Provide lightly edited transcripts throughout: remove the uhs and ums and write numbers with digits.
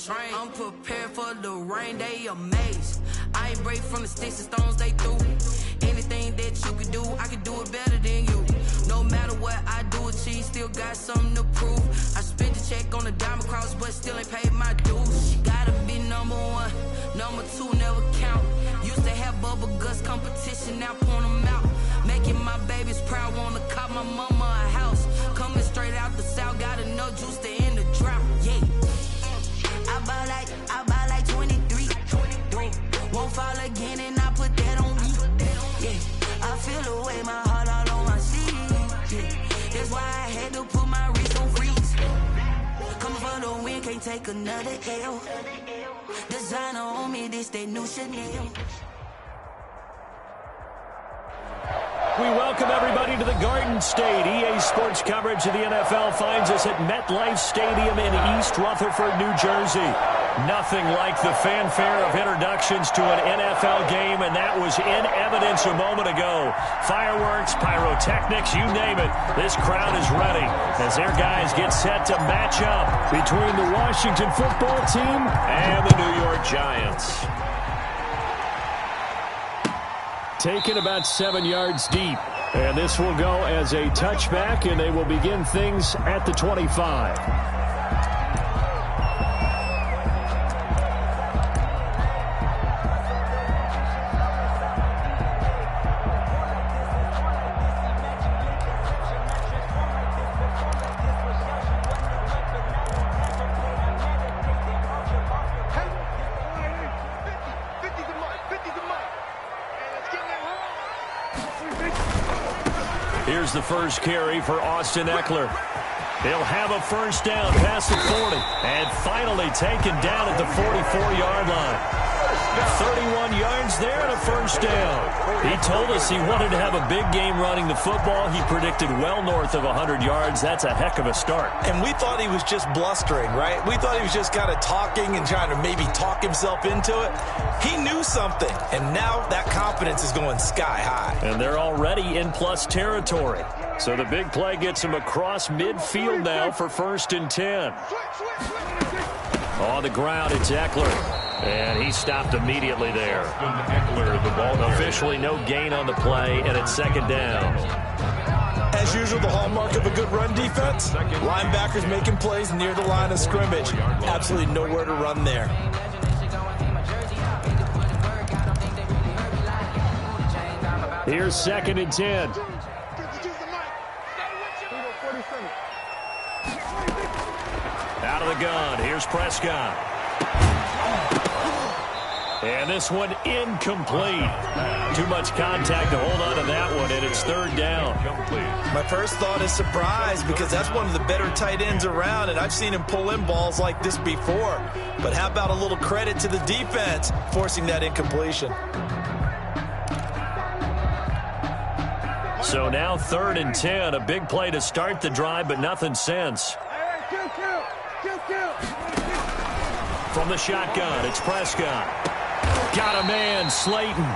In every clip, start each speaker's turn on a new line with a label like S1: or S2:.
S1: train. I'm prepared for the rain, they amazed. I ain't break from the sticks and stones they threw. Anything that you could do, I could do it better than you. No matter what I do achieve, still got something to prove. I spent the check on the diamond cross, but still ain't paid my dues. She gotta be number one, number two never count. Used to have bubble guts competition, now point them out. Making my babies proud, wanna cop my mama a house. Coming straight out the south, got enough juice to end the drought. Yeah, I buy like 23. Won't fall again, and I put that on me. Yeah, I feel the way, my heart all on my sleeve. Yeah, that's why I had to put my wrist on freeze. Coming for the win, can't take another L. Designer on me, this that new Chanel.
S2: We welcome everybody to the Garden State. EA Sports coverage of the NFL finds us at MetLife Stadium in East Rutherford, New Jersey. Nothing like the fanfare of introductions to an NFL game, and that was in evidence a moment ago. Fireworks, pyrotechnics, you name it. This crowd is ready as their guys get set to match up between the Washington football team and the New York Giants. Taken about 7 yards deep. And this will go as a touchback, and they will begin things at the 25. Here's the first carry for Austin Eckler. He'll have a first down past the 40 and finally taken down at the 44-yard line. 31 yards there and a first down. He told us he wanted to have a big game running the football. He predicted well north of 100 yards. That's a heck of a start.
S3: And we thought he was just blustering, right? We thought he was just kind of talking and trying to maybe talk himself into it. He knew something, and now that confidence is going sky high.
S2: And they're already in plus territory. So the big play gets him across midfield now for 1st and 10. On the ground, it's Eckler. And he stopped immediately there. Eckler, the ball officially no gain on the play, and it's 2nd down.
S3: As usual, the hallmark of a good run defense, linebackers making plays near the line of scrimmage. Absolutely nowhere to run there.
S2: Here's 2nd and 10. Out of the gun, here's Prescott. And this one incomplete. Too much contact to hold on to that one, and it's 3rd down.
S3: My first thought is surprise, because that's one of the better tight ends around, and I've seen him pull in balls like this before. But how about a little credit to the defense forcing that incompletion?
S2: So now 3rd and 10, a big play to start the drive, but nothing since. From the shotgun, it's Prescott. Got a man, Slayton.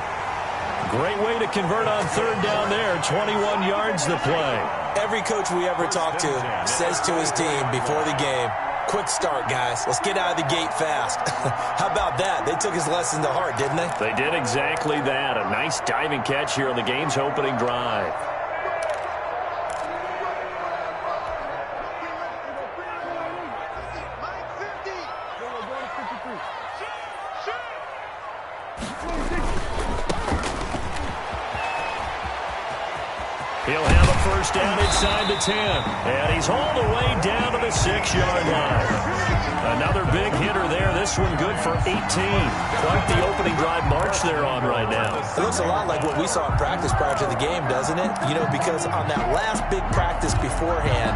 S2: Great way to convert on 3rd down there. 21 yards the play.
S3: Every coach we ever talk to says to his team before the game, quick start, guys. Let's get out of the gate fast. How about that? They took his lesson to heart, didn't they?
S2: They did exactly that. A nice diving catch here on the game's opening drive. He'll have a first down inside the 10. And he's hauled away down to the 6-yard line. Another big hitter there. This one good for 18. Quite the opening drive march they're on right now.
S3: It looks a lot like what we saw in practice prior to the game, doesn't it? You know, because on that last big practice beforehand,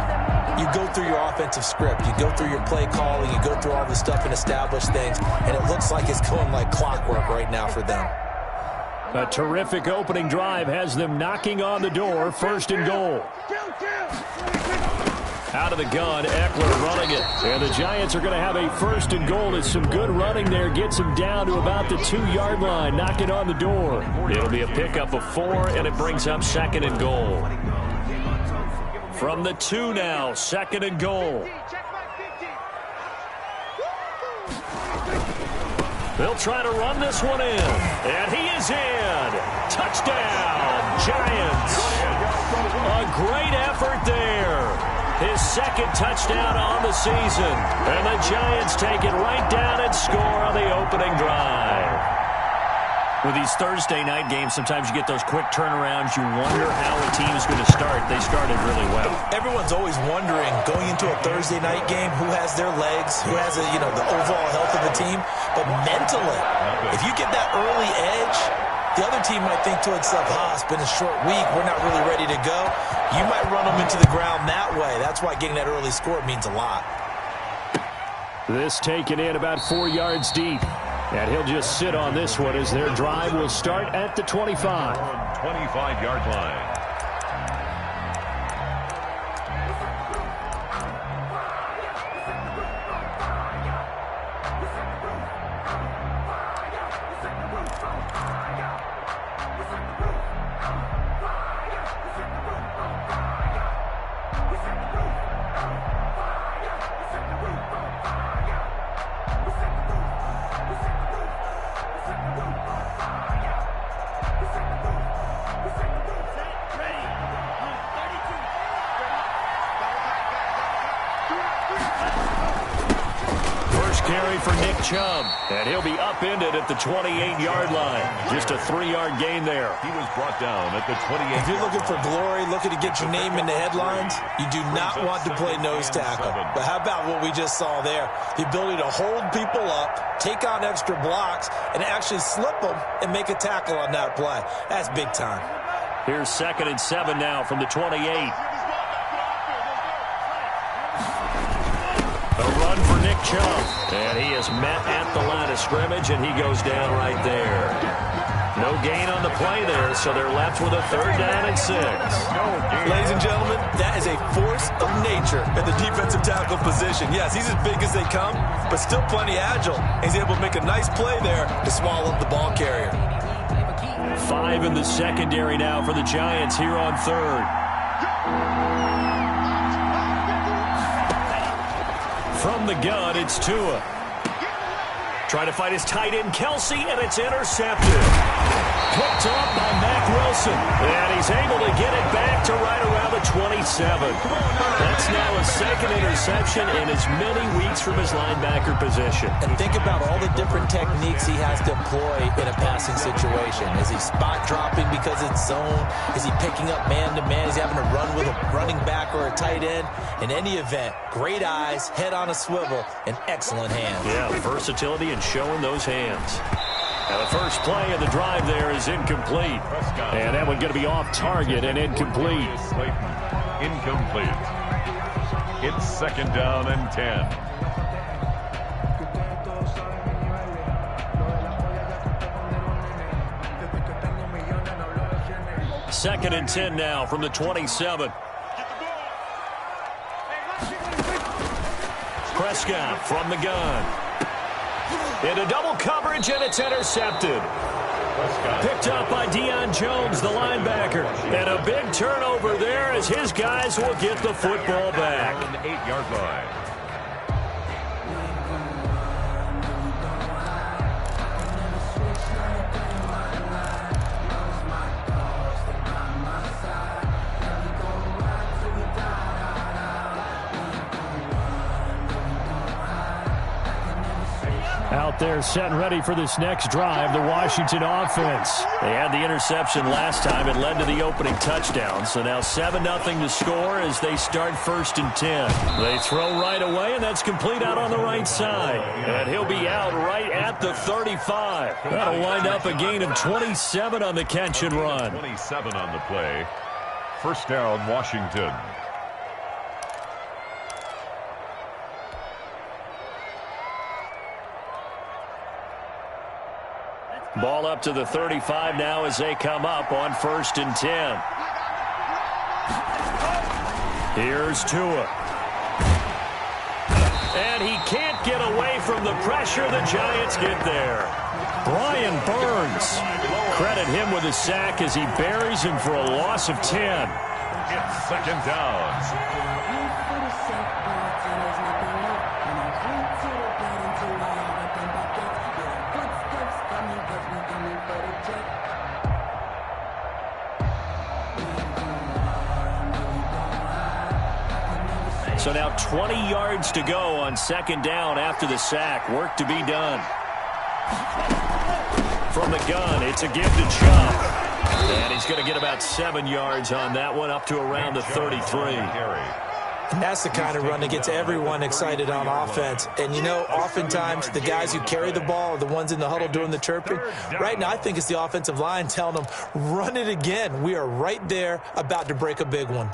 S3: you go through your offensive script. You go through your play calling. You go through all the stuff and establish things. And it looks like it's going like clockwork right now for them.
S2: A terrific opening drive has them knocking on the door. 1st and goal. Out of the gun, Eckler running it. And the Giants are going to have a 1st and goal. It's some good running there. Gets them down to about the 2-yard line. Knocking on the door. It'll be a pickup of 4, and it brings up 2nd and goal. From the 2 now, 2nd and goal. They'll try to run this one in. And he is in. Touchdown, Giants. A great effort there. His second touchdown on the season. And the Giants take it right down and score on the opening drive. With these Thursday night games, sometimes you get those quick turnarounds. You wonder how a team's going to start. They started really well.
S3: Everyone's always wondering, going into a Thursday night game, who has their legs, who has the overall health of the team. But mentally, if you get that early edge, the other team might think to itself, it's been a short week, we're not really ready to go. You might run them into the ground that way. That's why getting that early score means a lot.
S2: This taken in about 4 yards deep. And he'll just sit on this one as their drive will start at the 25.
S4: 25-yard line.
S2: Carry for Nick Chubb, and he'll be upended at the 28-yard line. Just a 3-yard gain there.
S4: He was brought down at the 28.
S3: If you're looking for glory, looking to get your name in the headlines, you do not want to play nose tackle. But how about what we just saw there? The ability to hold people up, take on extra blocks, and actually slip them and make a tackle on that play. That's big time.
S2: Here's 2nd and 7 now from the 28. A run for Nick Chubb. And he is met at the line of scrimmage, and he goes down right there. No gain on the play there, so they're left with a 3rd down and 6.
S3: Ladies and gentlemen, that is a force of nature at the defensive tackle position. Yes, he's as big as they come, but still plenty agile. He's able to make a nice play there to swallow up the ball carrier.
S2: 5 in the secondary now for the Giants here on 3rd. From the gun, it's Tua. Trying to fight his tight end, Kelsey, and it's intercepted. Picked up by Mack Wilson. And he's able to get it back to right around the 27. That's now a 2nd interception in as many weeks from his linebacker position.
S3: And think about all the different techniques he has to employ in a passing situation. Is he spot dropping because it's zone? Is he picking up man-to-man? Is he having to run with a running back or a tight end? In any event, great eyes, head on a swivel, and excellent hands.
S2: Yeah, versatility and showing those hands. And the first play of the drive there is incomplete. And that one going to be off target and incomplete.
S4: Incomplete. It's 2nd down and 10.
S2: Second and 10 now from the 27. Prescott from the gun. Into double coverage, and it's intercepted. Picked up by Deion Jones, the linebacker. And a big turnover there as his guys will get the football back.
S4: 8-yard line.
S2: Out there set and ready for this next drive, the Washington offense. They had the interception last time. It led to the opening touchdown. So now 7-0 to score as they start 1st and 10. They throw right away, and that's complete out on the right side. And he'll be out right at the 35. That'll wind up a gain of 27 on the catch and run.
S4: 27 on the play. 1st down, Washington.
S2: Ball up to the 35 now as they come up on 1st and 10. Here's Tua. And he can't get away from the pressure. The Giants get there. Brian Burns. Credit him with a sack as he buries him for a loss of 10.
S4: It's 2nd down.
S2: So now 20 yards to go on second down after the sack. Work to be done. From the gun, it's a give to Chubb. And he's going to get about 7 yards on that one, up to around the 33.
S3: And that's the kind of run that gets everyone excited on offense. And, you know, oftentimes the guys who carry the ball are the ones in the huddle doing the chirping. Right now, I think it's the offensive line telling them, run it again. We are right there about to break a big one.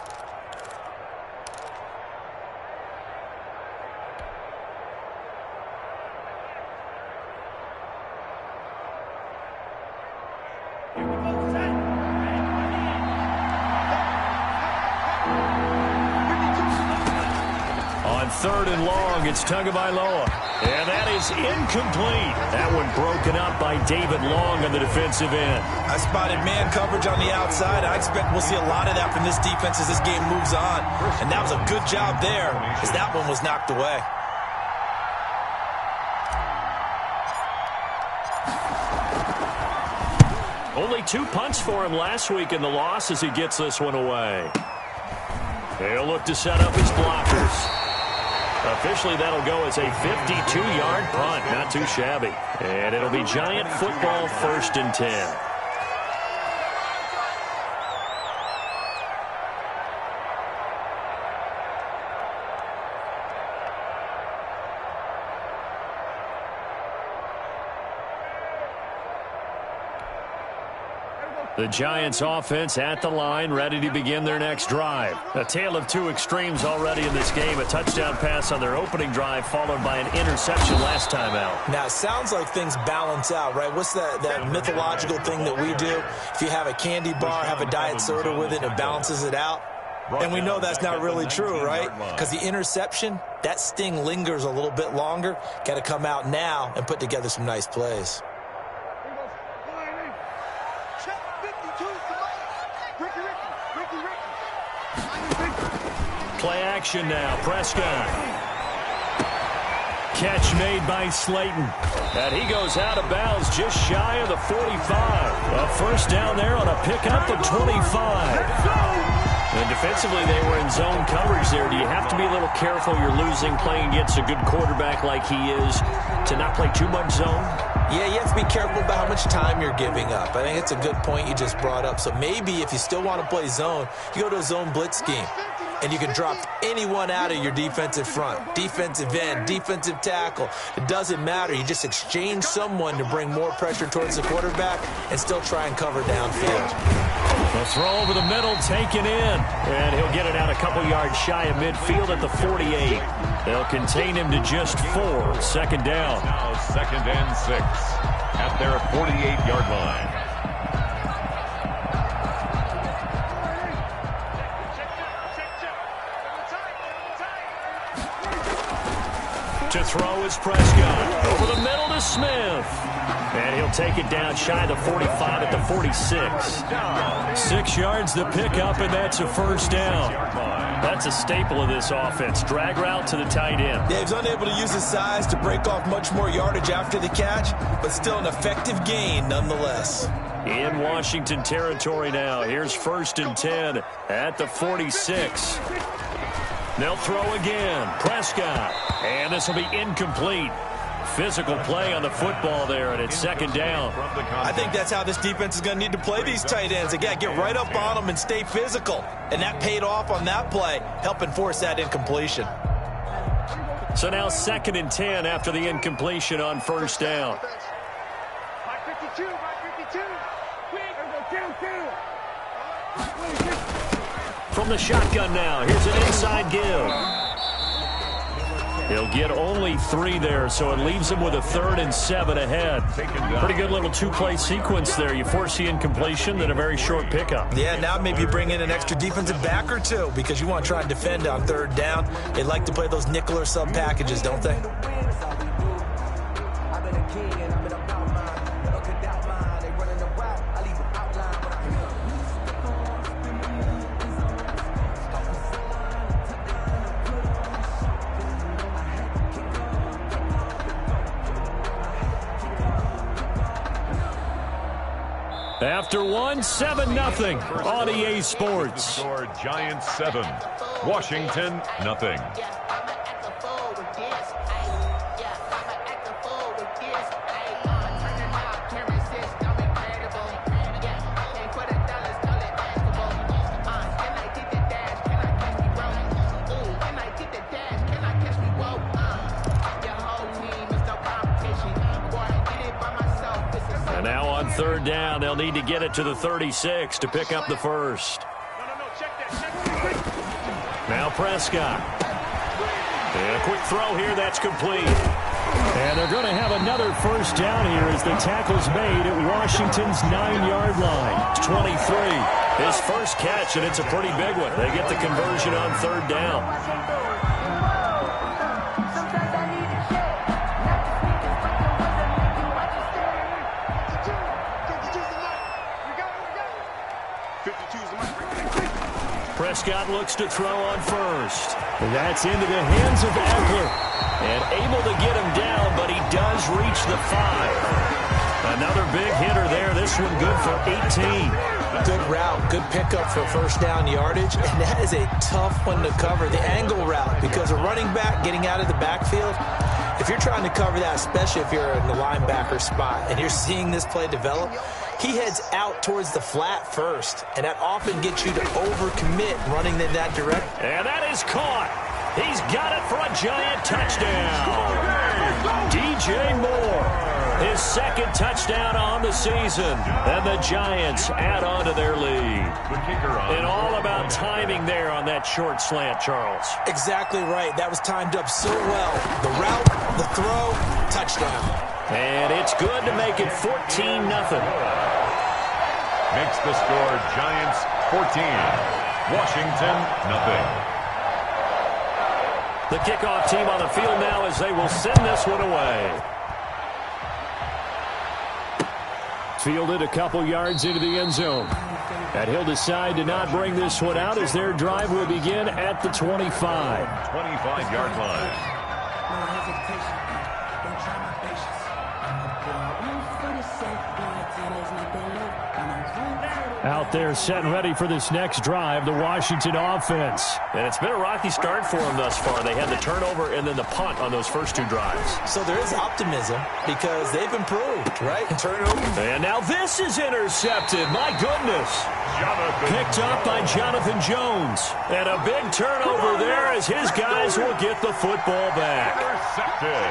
S2: Third and long, it's Tagovailoa. And that is incomplete. That one broken up by David Long on the defensive end.
S3: I spotted man coverage on the outside. I expect we'll see a lot of that from this defense as this game moves on. And that was a good job there as that one was knocked away.
S2: Only 2 punts for him last week in the loss as he gets this one away. He'll look to set up his blockers. Officially, that'll go as a 52-yard punt. Not too shabby. And it'll be Giant football, 1st and 10. The Giants offense at the line, ready to begin their next drive. A tale of two extremes already in this game. A touchdown pass on their opening drive, followed by an interception last time out.
S3: Now, it sounds like things balance out, right? What's that mythological thing that we do? If you have a candy bar, have a diet soda with it, it balances it out. And we know that's not really true, right? Because the interception, that sting lingers a little bit longer. Got to come out now and put together some nice plays.
S2: Play action now. Prescott. Catch made by Slayton. And he goes out of bounds just shy of the 45. A first down there on a pickup of 25. And defensively, they were in zone coverage there. Do you have to be a little careful? You're losing, playing against a good quarterback like he is, to not play too much zone?
S3: Yeah, you have to be careful about how much time you're giving up. I think it's a good point you just brought up. So maybe if you still want to play zone, you go to a zone blitz scheme. And you can drop anyone out of your defensive front, defensive end, defensive tackle. It doesn't matter. You just exchange someone to bring more pressure towards the quarterback and still try and cover downfield.
S2: The throw over the middle, taken in. And he'll get it out a couple yards shy of midfield at the 48. They'll contain him to just 4. Second down.
S4: Now 2nd and 6 at their 48-yard line.
S2: To throw is Prescott. Over the middle to Smith. And he'll take it down shy of the 45 at the 46. 6 yards the pickup, and that's a first down. That's a staple of this offense. Drag route to the tight end.
S3: Yeah, he's unable to use his size to break off much more yardage after the catch, but still an effective gain nonetheless.
S2: In Washington territory now. Here's 1st and 10 at the 46. They'll throw again. Prescott. And this will be incomplete. Physical play on the football there, and it's 2nd down.
S3: I think that's how this defense is going to need to play these tight ends. Again, get right up on them and stay physical. And that paid off on that play, helping force that incompletion.
S2: So now 2nd and 10 after the incompletion on 1st down. From the shotgun now, here's an inside give. He'll get only 3 there, so it leaves him with a 3rd and 7 ahead. Pretty good little 2-play sequence there. You force the incompletion, then a very short pickup.
S3: Yeah, now maybe bring in an extra defensive back or 2 because you want to try and defend on 3rd down. They like to play those nickel or sub packages, don't they?
S2: After 1, 7-0 on EA Sports.
S4: Giants 7. Washington, nothing.
S2: And now on third down, they'll need to get it to the 36 to pick up the first. Now Prescott. And a quick throw here, that's complete. And they're going to have another first down here as the tackle's made at Washington's 9-yard line. It's 23. His first catch, and it's a pretty big one. They get the conversion on third down. Prescott looks to throw on first. That's into the hands of Eckler. And able to get him down, but he does reach the 5. Another big hitter there. This one good for 18.
S3: Good route, good pickup for first down yardage. And that is a tough one to cover, the angle route, because a running back getting out of the backfield, if you're trying to cover that, especially if you're in the linebacker spot and you're seeing this play develop, he heads out towards the flat first, and that often gets you to overcommit running in that direction.
S2: And that is caught. He's got it for a giant touchdown. DJ Moore, his second touchdown on the season, and the Giants add on to their lead. And all about timing there on that short slant, Charles.
S3: Exactly right. That was timed up so well. The route, the throw, touchdown.
S2: And it's good to make it 14-0.
S4: Makes the score Giants 14, Washington nothing.
S2: The kickoff team on the field now as they will send this one away. Fielded a couple yards into the end zone. And he'll decide to not bring this one out as their drive will begin at the 25.
S4: 25-yard line.
S2: Out there set and ready for this next drive, the Washington offense. And it's been a rocky start for them thus far. They had the turnover and then the punt on those first two drives.
S3: So there is optimism because they've improved, right? Turnover.
S2: And now this is intercepted. My goodness. Picked up by Jonathan Jones. And a big turnover there as his guys will get the football back.
S4: Intercepted.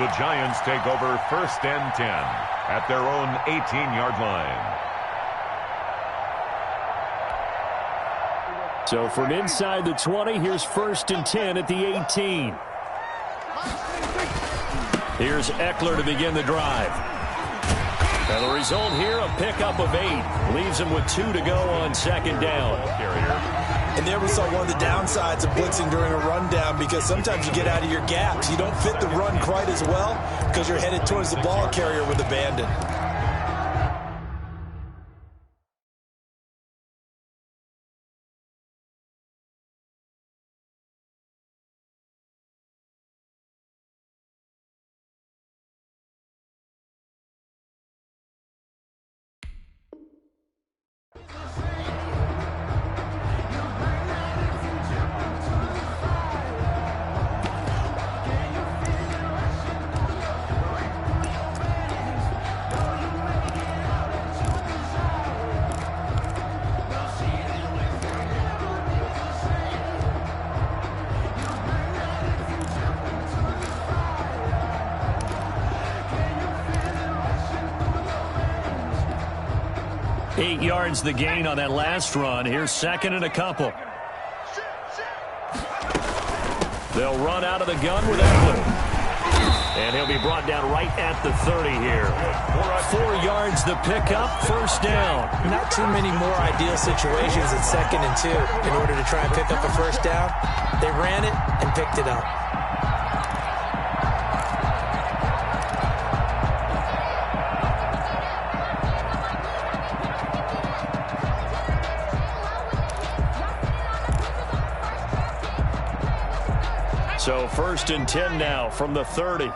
S4: The Giants take over 1st and 10 at their own 18-yard line.
S2: So from inside the 20, here's 1st and 10 at the 18. Here's Eckler to begin the drive. And the result here, a pickup of 8. Leaves him with 2 to go on second down.
S3: And there we saw one of the downsides of blitzing during a rundown because sometimes you get out of your gaps. You don't fit the run quite as well because you're headed towards the ball carrier with abandon.
S2: Eight yards the gain on that last run. Here's 2nd and a couple. They'll run out of the gun with Eckler. And he'll be brought down right at the 30 here. 4 yards the pickup, 1st down.
S3: Not too many more ideal situations at 2nd and 2 in order to try and pick up a 1st down. They ran it and picked it up.
S2: So 1st and 10 now from the 30.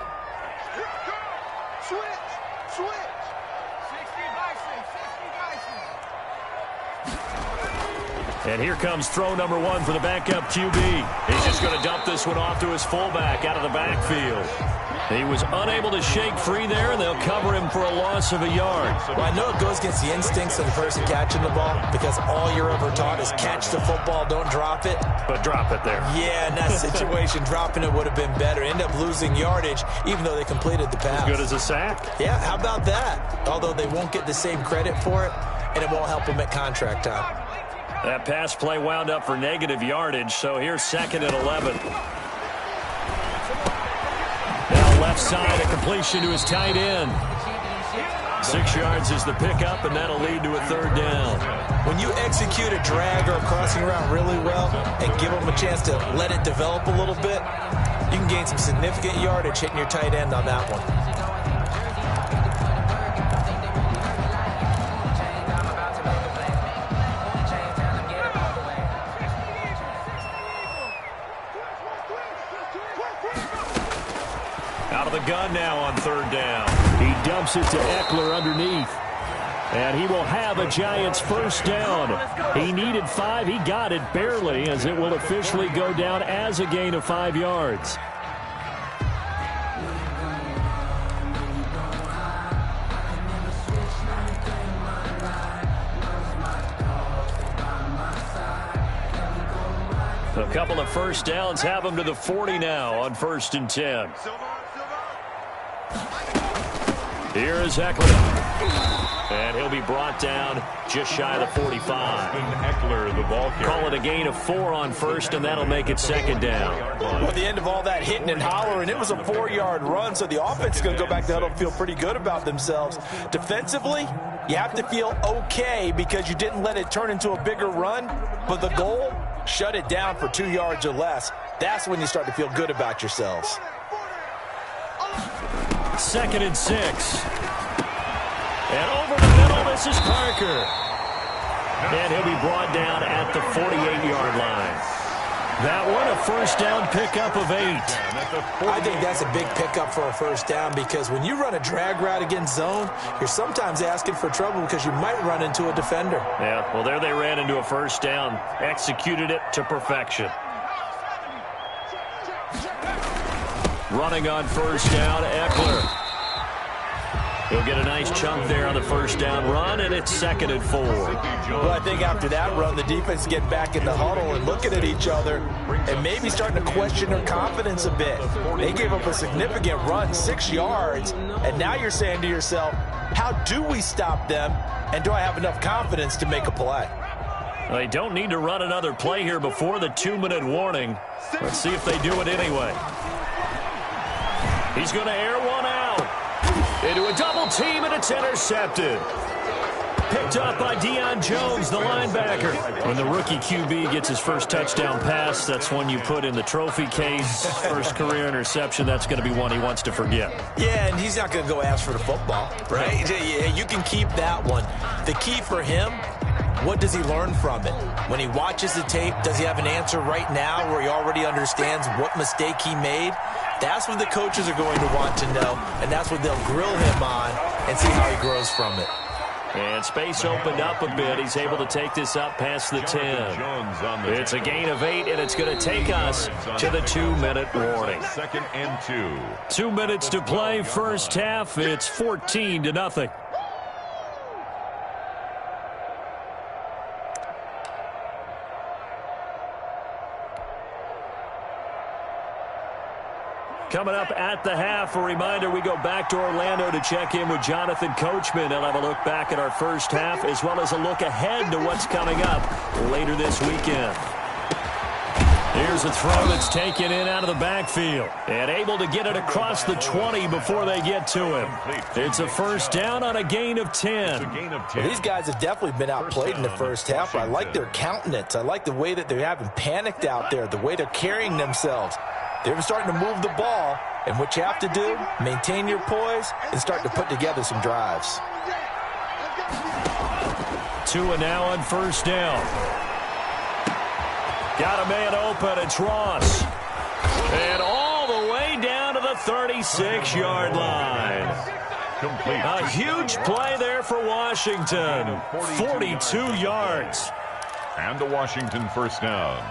S5: Switch. 60 Bison.
S2: And here comes throw number 1 for the backup QB. He's just going to dump this one off to his fullback out of the backfield. He was unable to shake free there, and they'll cover him for a loss of a yard.
S3: Well, I know it goes against the instincts of the person catching the ball because all you're ever taught is catch the football, don't drop it.
S2: But drop it there.
S3: Yeah, in that situation, dropping it would have been better. End up losing yardage, even though they completed the pass.
S2: As good as a sack.
S3: Yeah, how about that? Although they won't get the same credit for it, and it won't help them at contract time.
S2: That pass play wound up for negative yardage, so here's 2nd and 11. Now left side, a completion to his tight end. 6 yards is the pickup, and that'll lead to a 3rd down.
S3: When you execute a drag or a crossing route really well and give them a chance to let it develop a little bit, you can gain some significant yardage hitting your tight end on that one.
S2: Out of the gun now on 3rd down. He dumps it to Eckler underneath. And he will have a Giants 1st down. He needed 5. He got it barely, as it will officially go down as a gain of 5 yards. A couple of 1st downs have him to the 40 now on 1st and 10. Here is Eckler. And he'll be brought down just shy of the 45.
S4: Eckler, the ball carrier.
S2: Call it a gain of 4 on 1st, and that'll make it 2nd down.
S3: Well, at the end of all that hitting and hollering, it was a 4-yard run, so the offense is going to go back to huddle and feel pretty good about themselves. Defensively, you have to feel okay because you didn't let it turn into a bigger run, but the goal, shut it down for 2 yards or less. That's when you start to feel good about yourselves.
S2: 2nd and 6. And over the middle, this is Parker. And he'll be brought down at the 48-yard line. That one, a 1st down pickup of 8.
S3: I think that's a big pickup for a 1st down because when you run a drag route against zone, you're sometimes asking for trouble because you might run into a defender.
S2: Yeah, well, there they ran into a 1st down. Executed it to perfection. Running on 1st down, Eckler. He'll get a nice chunk there on the 1st down run, and it's 2nd and 4.
S3: Well, I think after that run, the defense get back in the huddle and looking at each other and maybe starting to question their confidence a bit. They gave up a significant run, 6 yards, and now you're saying to yourself, how do we stop them, and do I have enough confidence to make a play?
S2: Well, they don't need to run another play here before the 2-minute warning. Let's see if they do it anyway. He's going to air one out. Into a double team, and it's intercepted. Picked up by Deion Jones, the linebacker. When the rookie QB gets his first touchdown pass, that's one you put in the trophy case. First career interception, that's going to be one he wants to forget.
S3: Yeah, and he's not going to go ask for the football, right? Yeah, you can keep that one. The key for him, what does he learn from it? When he watches the tape, does he have an answer right now where he already understands what mistake he made? That's what the coaches are going to want to know, and that's what they'll grill him on and see how he grows from it.
S2: And space opened up a bit. He's able to take this up past the 10. It's a gain of 8, and it's going to take us to the 2-minute warning.
S4: 2nd and 2.
S2: 2 minutes to play, 1st half. It's 14-0. Coming up at the half, a reminder, we go back to Orlando to check in with Jonathan Coachman. He'll have a look back at our 1st half as well as a look ahead to what's coming up later this weekend. Here's a throw that's taken in out of the backfield and able to get it across the 20 before they get to him. It's a 1st down on a gain of 10.
S3: Well, these guys have definitely been outplayed in the 1st half. I like their countenance. I like the way that they haven't panicked out there, the way they're carrying themselves. They're starting to move the ball, and what you have to do, maintain your poise and start to put together some drives.
S2: 2 and now on 1st down. Got a man open, it's Ross. And all the way down to the 36-yard line.
S4: Complete.
S2: A huge play there for Washington. 42 yards.
S4: And a Washington first down.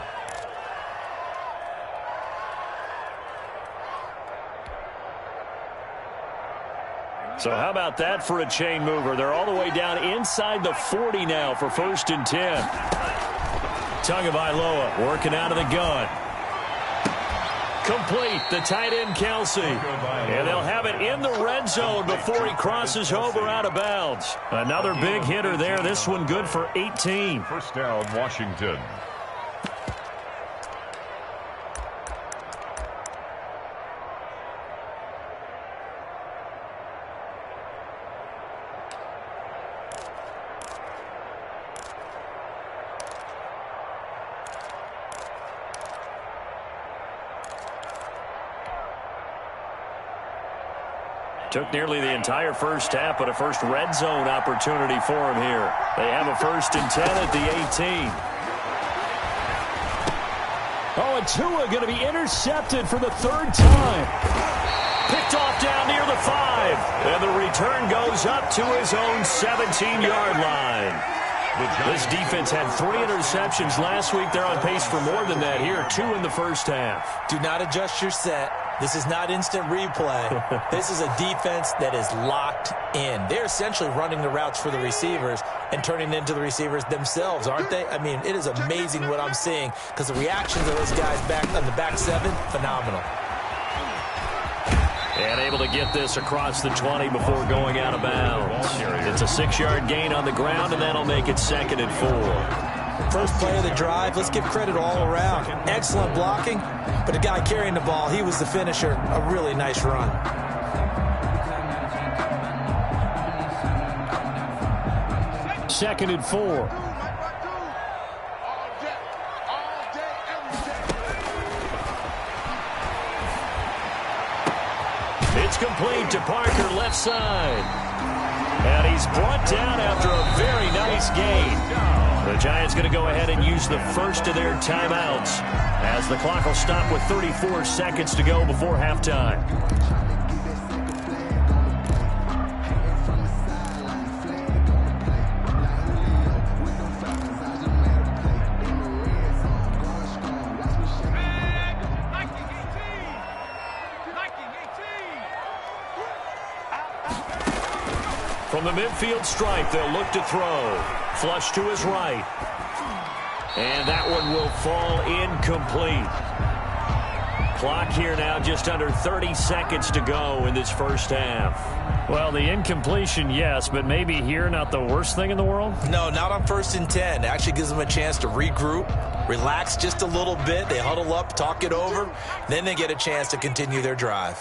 S2: So how about that for a chain mover? They're all the way down inside the 40 now for 1st and 10. Tagovailoa working out of the gun. Complete, the tight end Kelsey. And they'll have it in the red zone before he crosses over out of bounds. Another big hitter there. This one good for 18.
S4: First down, Washington.
S2: Took nearly the entire first half, but a first red zone opportunity for him here. They have a 1st and 10 at the 18. Oh, and Tua going to be intercepted for the 3rd time. Picked off down near the 5. And the return goes up to his own 17-yard line. This defense had 3 interceptions last week. They're on pace for more than that here. 2 in the first half.
S3: Do not adjust your set. This is not instant replay. This is a defense that is locked in. They're essentially running the routes for the receivers and turning into the receivers themselves, aren't they? I mean, it is amazing what I'm seeing because the reactions of those guys back on the back 7, phenomenal.
S2: And able to get this across the 20 before going out of bounds. It's a 6-yard gain on the ground, and that'll make it 2nd and 4.
S3: First play of the drive, let's give credit all around. Excellent blocking, but the guy carrying the ball, he was the finisher. A really nice run.
S2: Second and 4. It's complete to Parker, left side. And he's brought down after a very nice gain. The Giants going to go ahead and use the first of their timeouts as the clock will stop with 34 seconds to go before halftime. From the midfield stripe, they'll look to throw. Flush to his right. And that one will fall incomplete. Clock here now just under 30 seconds to go in this first half. Well, the incompletion, yes, but maybe here not the worst thing in the world?
S3: No, not on 1st and 10. It actually gives them a chance to regroup, relax just a little bit. They huddle up, talk it over. Then they get a chance to continue their drive.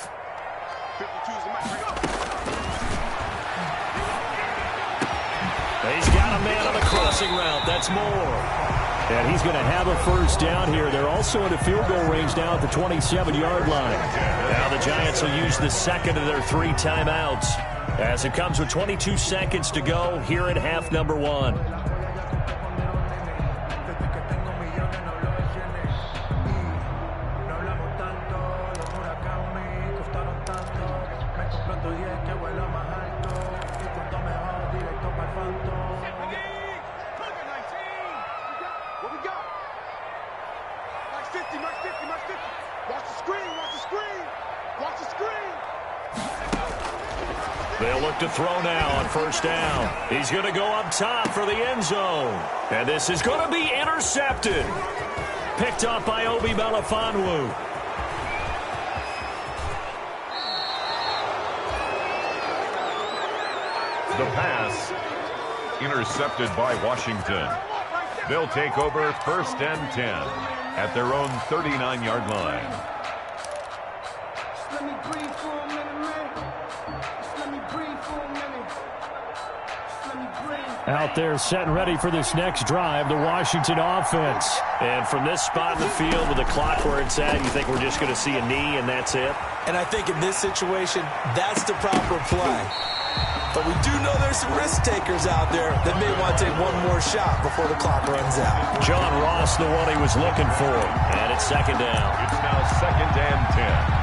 S2: He's got a man on the crossing route. That's more. And he's going to have a first down here. They're also in a field goal range now at the 27-yard line. Now the Giants will use the second of their 3 timeouts as it comes with 22 seconds to go here at half number 1. They'll look to throw now on first down. He's going to go up top for the end zone. And this is going to be intercepted. Picked up by Obi Melifonwu.
S4: The pass intercepted by Washington. They'll take over 1st and 10 at their own 39-yard line.
S2: Out there set and ready for this next drive, the Washington offense. And from this spot in the field with the clock where it's at, you think we're just going to see a knee and that's it?
S3: And I think in this situation, that's the proper play. But we do know there's some risk takers out there that may want to take one more shot before the clock runs out.
S2: John Ross, the one he was looking for. And it's second down.
S4: It's now 2nd and 10.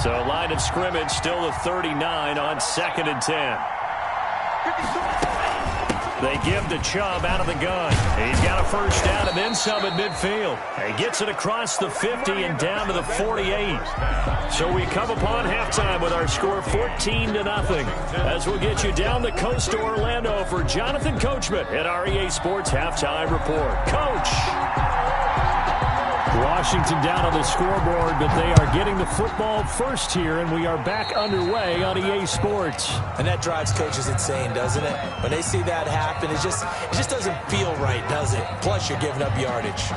S2: So line of scrimmage still the 39 on 2nd and 10. They give to Chubb out of the gun. He's got a first down and then some at midfield. He gets it across the 50 and down to the 48. So we come upon halftime with our score 14-0 as we'll get you down the coast to Orlando for Jonathan Coachman at our EA Sports Halftime Report. Coach! Washington down on the scoreboard, but they are getting the football first here, and we are back underway on EA Sports.
S3: And that drives coaches insane, doesn't it? When they see that happen, it just doesn't feel right, does it? Plus, you're giving up yardage.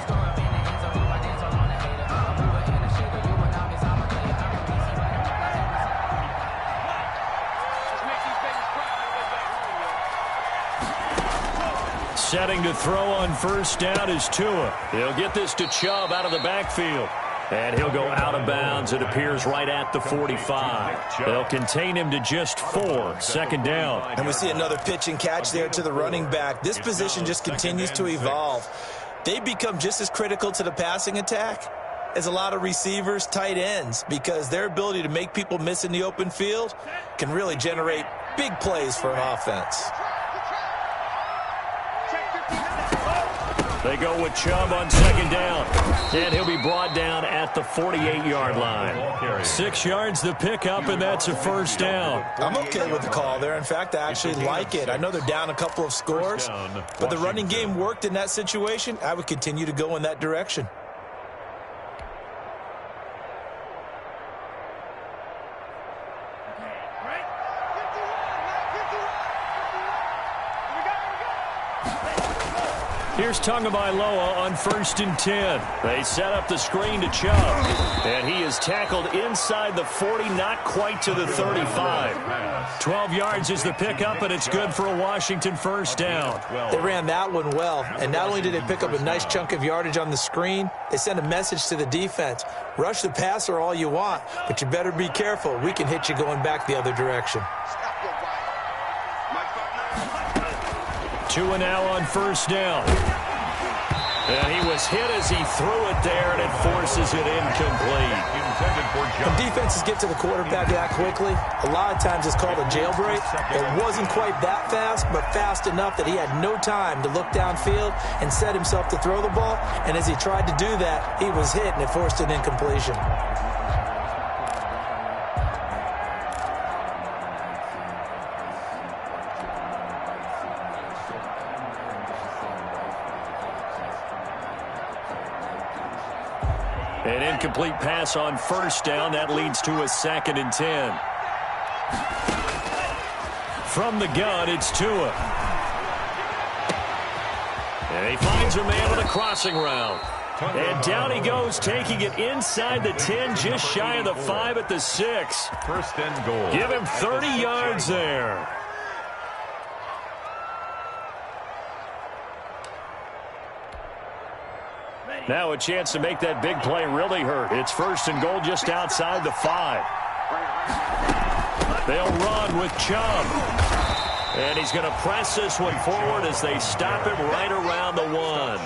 S2: Setting to throw on first down is Tua. He'll get this to Chubb out of the backfield. And he'll go out of bounds. It appears right at the 45. They'll contain him to just 4. Second down.
S3: And we see another pitch and catch there to the running back. This position just continues to evolve. They've become just as critical to the passing attack as a lot of receivers, tight ends, because their ability to make people miss in the open field can really generate big plays for an offense.
S2: They go with Chubb on second down. And he'll be brought down at the 48-yard line. 6 yards the pickup, and that's a first down.
S3: I'm okay with the call there. In fact, I actually like it. I know they're down a couple of scores, but the running game worked in that situation. I would continue to go in that direction.
S2: Here's Tagovailoa on 1st and 10. They set up the screen to Chubb. And he is tackled inside the 40, not quite to the 35. 12 yards is the pickup, and it's good for a Washington first down.
S3: They ran that one well, and not only did they pick up a nice chunk of yardage on the screen, they sent a message to the defense. Rush the passer all you want, but you better be careful. We can hit you going back the other direction.
S2: Tua now on first down. And he was hit as he threw it there, and it forces it incomplete.
S3: When defenses get to the quarterback that quickly, a lot of times it's called a jailbreak. It wasn't quite that fast, but fast enough that he had no time to look downfield and set himself to throw the ball. And as he tried to do that, he was hit, and it forced an incompletion.
S2: An incomplete pass on first down. That leads to a 2nd and 10. From the gun, it's Tua. And he finds a man with a crossing route. And down he goes, taking it inside the 10, just shy of the 5 at the 6.
S4: First and goal.
S2: Give him 30 yards there. Now a chance to make that big play really hurt. It's 1st and goal just outside the 5. They'll run with Chubb. And he's going to press this one forward as they stop him right around the 1.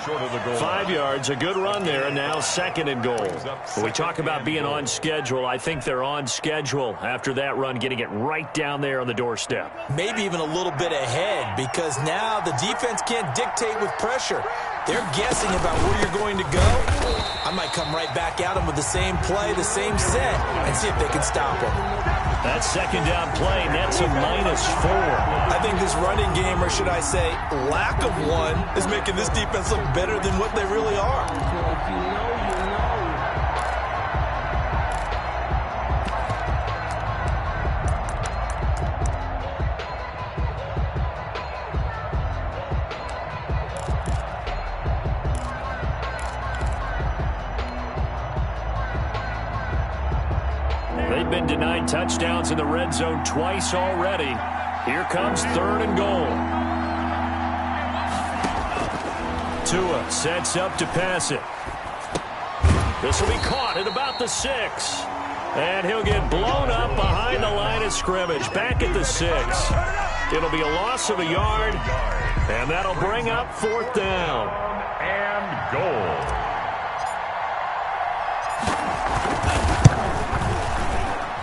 S2: 5 yards, a good run there, and now 2nd and goal. When we talk about being on schedule, I think they're on schedule after that run, getting it right down there on the doorstep.
S3: Maybe even a little bit ahead, because now the defense can't dictate with pressure. They're guessing about where you're going to go. I might come right back at them with the same play, the same set, and see if they can stop them.
S2: That 2nd down play nets a -4.
S3: I think this running game, or should I say lack of one, is making this defense look better than what they really are.
S2: They've been denied touchdowns in the red zone twice already. Here comes 3rd and goal. Tua sets up to pass it. This will be caught at about the 6. And he'll get blown up behind the line of scrimmage. Back at the 6. It'll be a loss of a yard. And that'll bring up 4th down.
S4: And goal.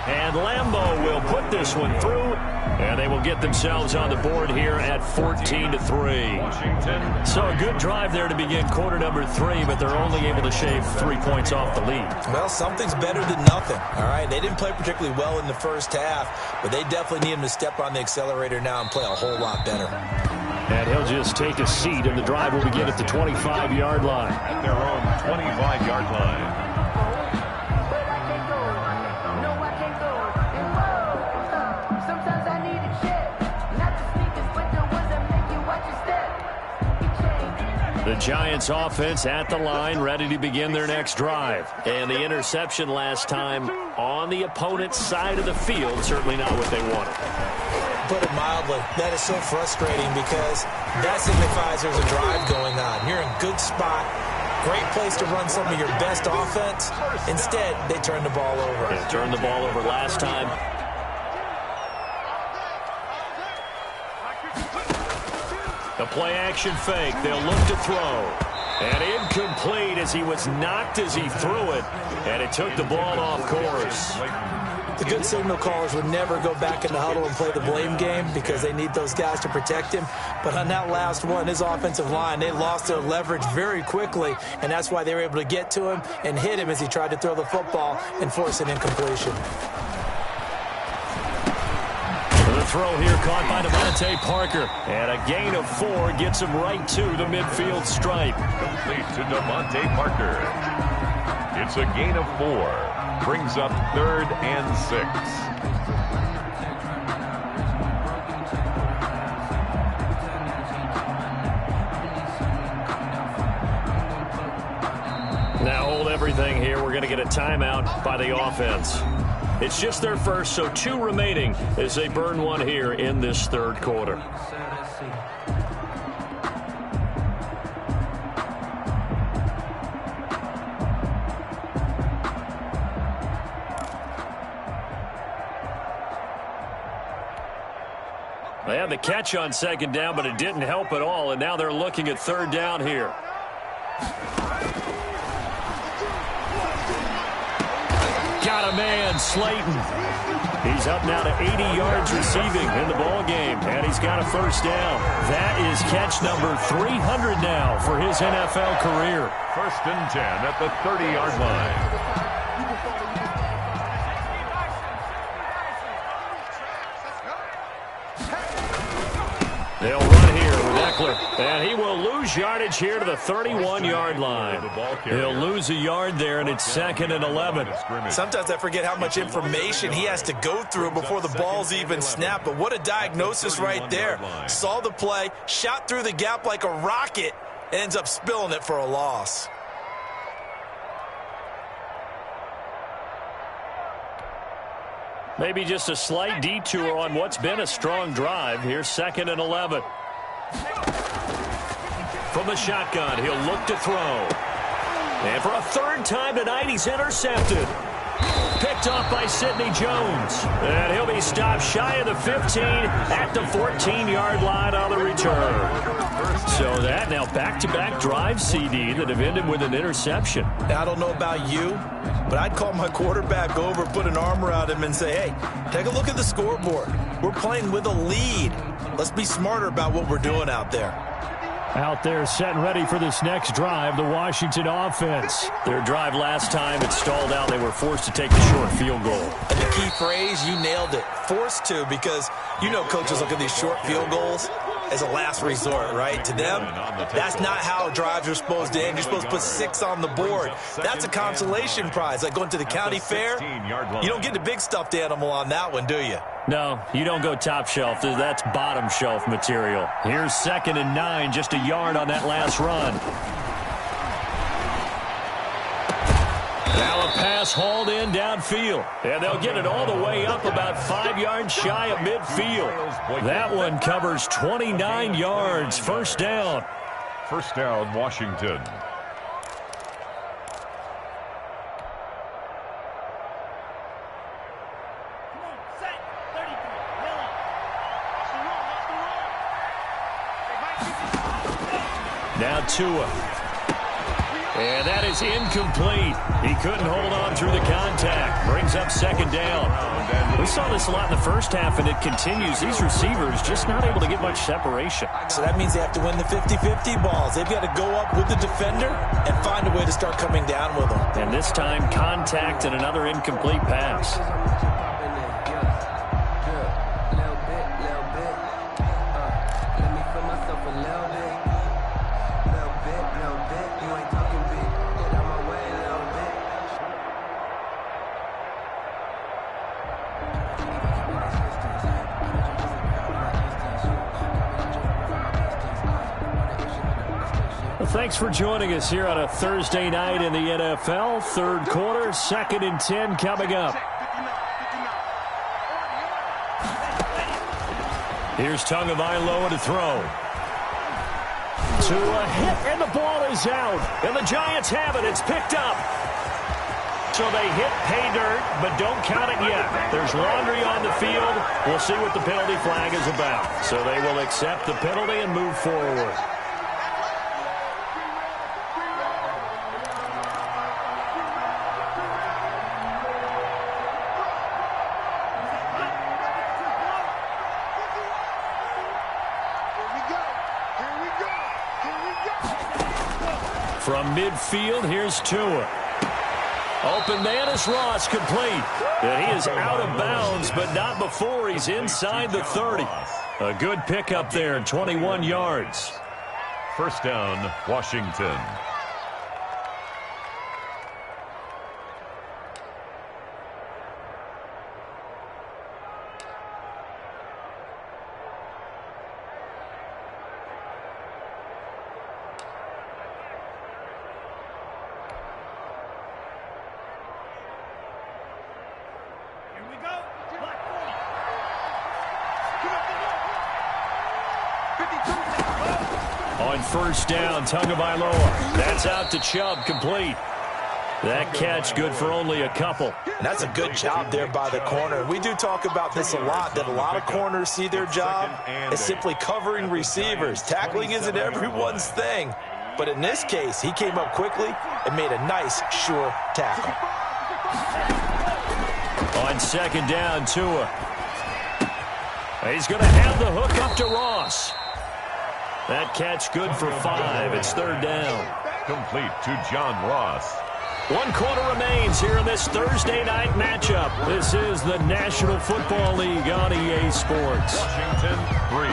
S2: And Lambeau will put this one through, and they will get themselves on the board here at 14-3.
S4: Washington.
S2: So a good drive there to begin quarter number 3, but they're only able to shave 3 points off the lead.
S3: Well, something's better than nothing, all right? They didn't play particularly well in the first half, but they definitely need him to step on the accelerator now and play a whole lot better.
S2: And he'll just take a seat, and the drive will begin at the 25-yard line.
S4: At their own 25-yard line.
S2: The Giants offense at the line, ready to begin their next drive. And the interception last time on the opponent's side of the field, certainly not what they wanted.
S3: Put it mildly, that is so frustrating because that signifies there's a drive going on. You're in a good spot, great place to run some of your best offense. Instead, they turn the ball over.
S2: They turned the ball over last time. The play-action fake. They'll look to throw. And incomplete as he was knocked as he threw it. And it took the ball off course.
S3: The good signal callers would never go back in the huddle and play the blame game because they need those guys to protect him. But on that last one, his offensive line, they lost their leverage very quickly. And that's why they were able to get to him and hit him as he tried to throw the football and force an incompletion.
S2: Throw here caught by Devontae Parker. And a gain of 4 gets him right to the midfield stripe.
S4: Complete to Devontae Parker. It's a gain of 4. Brings up 3rd and 6.
S2: Now hold everything here. We're going to get a timeout by the offense. It's just their first, so 2 remaining as they burn one here in this third quarter. They had the catch on second down, but it didn't help at all, and now they're looking at third down here. Got a man, Slayton. He's up now to 80 yards receiving in the ball game, and he's got a first down. That is catch number 300 now for his NFL career.
S4: 1st and 10 at the 30-yard line.
S2: They'll run here with Eckler, and he will lose yardage here to the 31-yard line. He'll lose a yard there, and it's 2nd and 11.
S3: Sometimes I forget how much information he has to go through before the ball's even snapped, but what a diagnosis right there. Saw the play, shot through the gap like a rocket, and ends up spilling it for a loss.
S2: Maybe just a slight detour on what's been a strong drive. Here's 2nd and 11. From the shotgun, he'll look to throw. And for a 3rd time tonight, he's intercepted. Picked off by Sidney Jones. And he'll be stopped shy of the 15 at the 14-yard line on the return. So that now back-to-back drive, CD, that have ended with an interception.
S3: Now, I don't know about you, but I'd call my quarterback over, put an arm around him, and say, hey, take a look at the scoreboard. We're playing with a lead. Let's be smarter about what we're doing out there.
S2: Out there set and ready for this next drive, the Washington offense. Their drive last time, it stalled out. They were forced to take the short field goal.
S3: And the key phrase, you nailed it. Forced to, because you know coaches look at these short field goals as a last resort, right? To them, that's not how drives are supposed to end. You're supposed to put 6 on the board. That's a consolation prize. Like going to the county fair, you don't get the big stuffed animal on that one, do you?
S2: No, you don't go top shelf. That's bottom shelf material. Here's 2nd and 9, just a yard on that last run. Now a pass hauled in downfield. And they'll get it all the way up about 5 yards shy of midfield. That one covers 29 yards. First down.
S4: First down, Washington.
S2: Now Tua. And that is incomplete. He couldn't hold on through the contact. Brings up second down. We saw this a lot in the first half, and it continues. These receivers just not able to get much separation.
S3: So that means they have to win the 50-50 balls. They've got to go up with the defender and find a way to start coming down with them.
S2: And this time, contact and another incomplete pass. Thanks for joining us here on a Thursday night in the NFL. Third quarter, 2nd and 10 coming up. Here's Tagovailoa to throw. To a hit, and the ball is out. And the Giants have it. It's picked up. So they hit pay dirt, but don't count it yet. There's laundry on the field. We'll see what the penalty flag is about. So they will accept the penalty and move forward. From midfield, here's Tua. Open man is Ross, complete. And he is out of bounds, but not before he's inside the 30. A good pickup there, 21 yards.
S4: First down, Washington.
S2: On first down, Tagovailoa. That's out to Chubb, complete. That catch good for only a couple.
S3: And that's a good job there by the corner. We do talk about this a lot, that a lot of corners see their job as simply covering receivers. Tackling isn't everyone's thing. But in this case, he came up quickly and made a nice, sure tackle.
S2: On second down, Tua. He's going to have the hook up to Ross. That catch good for 5. It's third down.
S4: Complete to John Ross.
S2: 1 quarter remains here in this Thursday night matchup. This is the National Football League on EA Sports.
S4: Washington 3.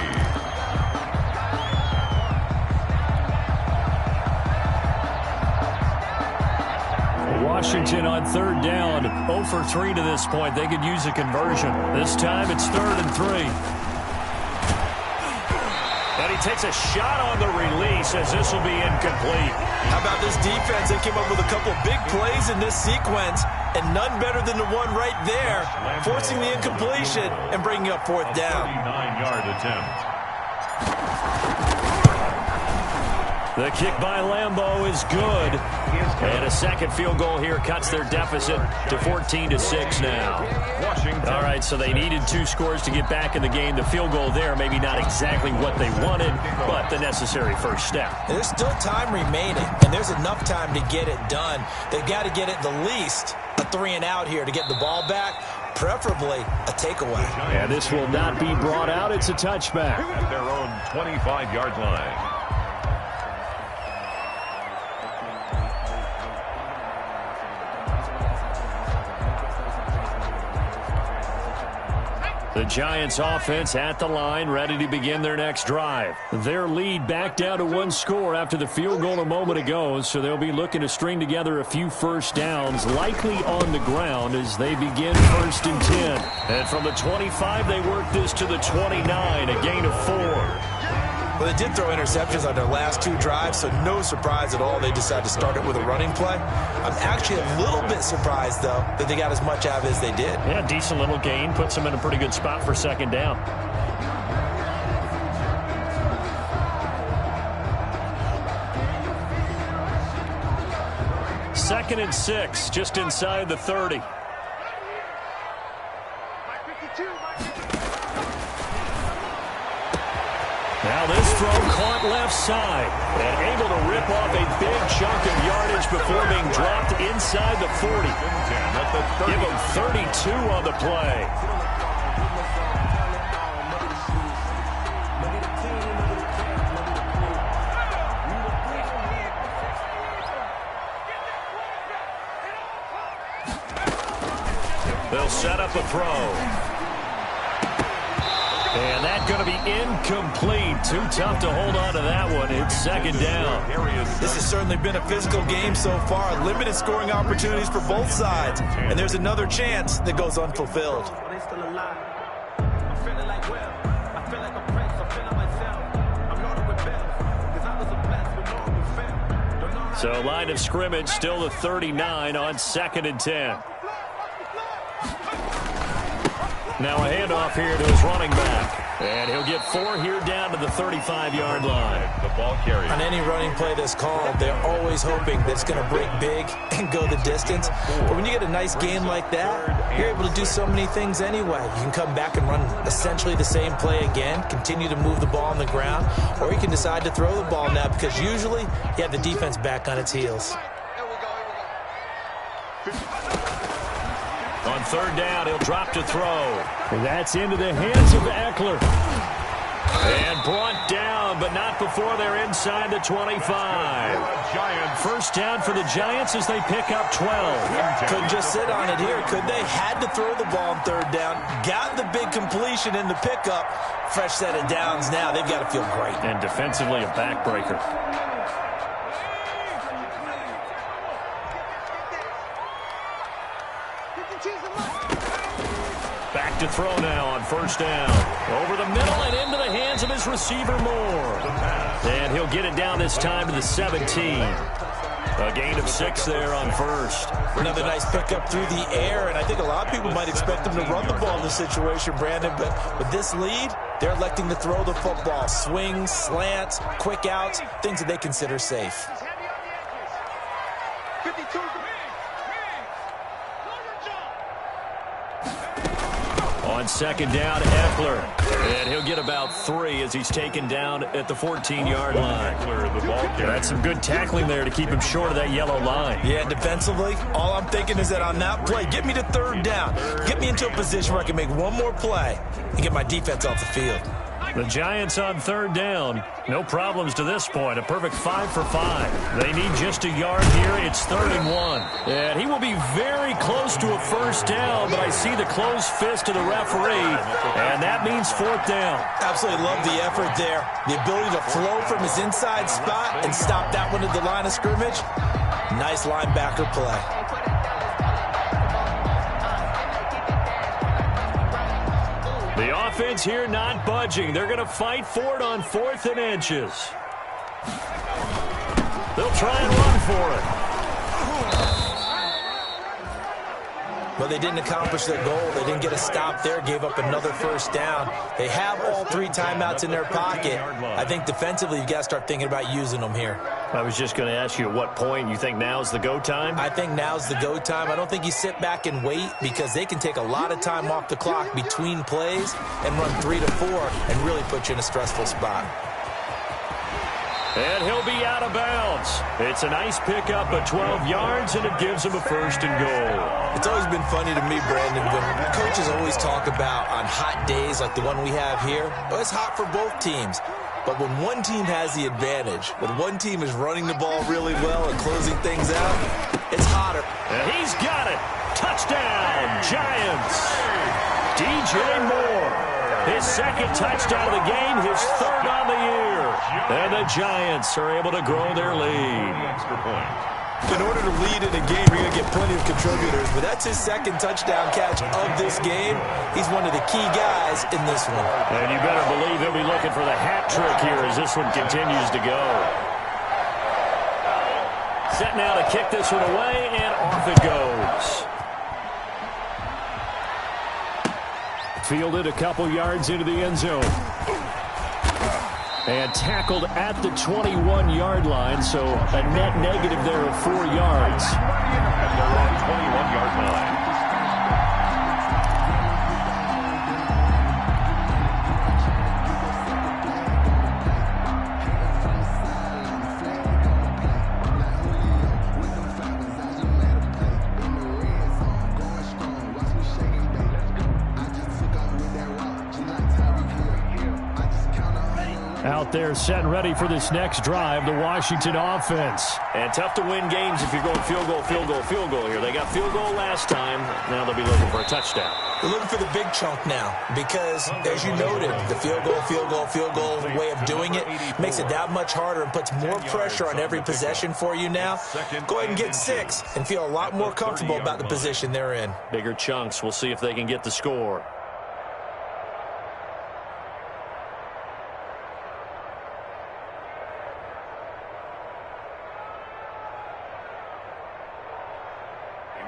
S2: Washington on third down, 0 for 3 to this point. They could use a conversion. This time it's 3rd and 3. And he takes a shot on the release as this will be incomplete.
S3: How about this defense? They came up with a couple big plays in this sequence, and none better than the one right there, forcing the incompletion and bringing up 4th down.
S4: 39-yard attempt.
S2: The kick by Lambeau is good. And a second field goal here cuts their deficit to 14-6 now.
S4: Washington.
S2: All right, so they needed 2 scores to get back in the game. The field goal there, maybe not exactly what they wanted, but the necessary first step.
S3: There's still time remaining, and there's enough time to get it done. They've got to get it the least a 3-and-out here to get the ball back, preferably a takeaway.
S2: And this will not be brought out. It's a touchback.
S4: At their own 25-yard line.
S2: The Giants offense at the line, ready to begin their next drive. Their lead back down to 1 score after the field goal a moment ago, so they'll be looking to string together a few first downs, likely on the ground as they begin 1st and 10. And from the 25, they work this to the 29, a gain of 4.
S3: Well, they did throw interceptions on their last 2 drives, so no surprise at all they decided to start it with a running play. I'm actually a little bit surprised, though, that they got as much out of it as they did.
S2: Yeah, decent little gain. Puts them in a pretty good spot for 2nd down. Second and 6, just inside the 30. Now this throw caught left side and able to rip off a big chunk of yardage before being dropped inside the 40. Give him 32 on the play. They'll set up a throw. And that's going to be incomplete. Too tough to hold on to that one. It's second down.
S3: This has certainly been a physical game so far. Limited scoring opportunities for both sides. And there's another chance that goes unfulfilled.
S2: So line of scrimmage still the 39 on 2nd and 10. Now a handoff here to his running back. And he'll get 4 here down to the 35-yard line.
S4: The ball carrier.
S3: On any running play that's called, they're always hoping that it's going to break big and go the distance. But when you get a nice game like that, you're able to do so many things anyway. You can come back and run essentially the same play again, continue to move the ball on the ground, or you can decide to throw the ball now because usually you have the defense back on its heels.
S2: On 3rd down, he'll drop to throw. And that's into the hands of Eckler. And brought down, but not before they're inside the 25. First down for the Giants as they pick up 12.
S3: Couldn't just sit on it here, could they? Had to throw the ball on 3rd down. Got the big completion in the pickup. Fresh set of downs now. They've got to feel great.
S2: And defensively, a backbreaker. Back to throw now on 1st down. Over the middle and into the hands of his receiver Moore. And he'll get it down this time to the 17. A gain of 6 there on 1st.
S3: Another nice pickup through the air, and I think a lot of people might expect them to run the ball in this situation, Brandon, but with this lead, they're electing to throw the football. Swings, slants, quick outs, things that they consider safe.
S5: 52.
S2: On 2nd down, Eckler. And he'll get about 3 as he's taken down at the 14-yard line. That's some good tackling there to keep him short of that yellow line.
S3: Yeah, defensively, all I'm thinking is that on that play, get me to 3rd down. Get me into a position where I can make one more play and get my defense off the field.
S2: The Giants on 3rd down. No problems to this point. A perfect 5 for 5. They need just a yard here. It's 3rd and 1. And he will be very close to a first down, but I see the closed fist of the referee, and that means 4th down.
S3: Absolutely love the effort there. The ability to flow from his inside spot and stop that one at the line of scrimmage. Nice linebacker play.
S2: The offense here not budging. They're going to fight for it on 4th and inches. They'll try and run for it.
S3: But they didn't accomplish their goal. They didn't get a stop there, gave up another first down. They have all 3 timeouts in their pocket. I think defensively you've got to start thinking about using them here.
S2: I was just going to ask you at what point you think now's the go time?
S3: I think now's the go time. I don't think you sit back and wait because they can take a lot of time off the clock between plays and run 3 to 4 and really put you in a stressful spot.
S2: And he'll be out of bounds. It's a nice pickup of 12 yards, and it gives him a 1st and goal.
S3: It's always been funny to me, Brandon, when coaches always talk about on hot days like the one we have here, well, it's hot for both teams. But when one team has the advantage, when one team is running the ball really well and closing things out, it's hotter.
S2: And he's got it. Touchdown, Giants. DJ Moore. His 2nd touchdown of the game, his 3rd on the year. And the Giants are able to grow their lead.
S3: In order to lead in a game, you're going to get plenty of contributors, but that's his 2nd touchdown catch of this game. He's one of the key guys in this one.
S2: And you better believe he'll be looking for the hat trick here as this one continues to go. Set now to kick this one away, and off it goes. Fielded a couple yards into the end zone. And tackled at the 21-yard line, so a net negative there of 4 yards.
S4: At their own 21-yard line.
S2: Out there set and ready for this next drive, the Washington offense.
S6: And tough to win games if you're going field goal, field goal, field goal here. They got field goal last time. Now they'll be looking for a touchdown.
S3: They're looking for the big chunk now because, as you noted, the field goal, field goal, field goal way of doing it makes it that much harder and puts more pressure on every possession for you now. Go ahead and get 6 and feel a lot more comfortable about the position they're in.
S6: Bigger chunks. We'll see if they can get the score.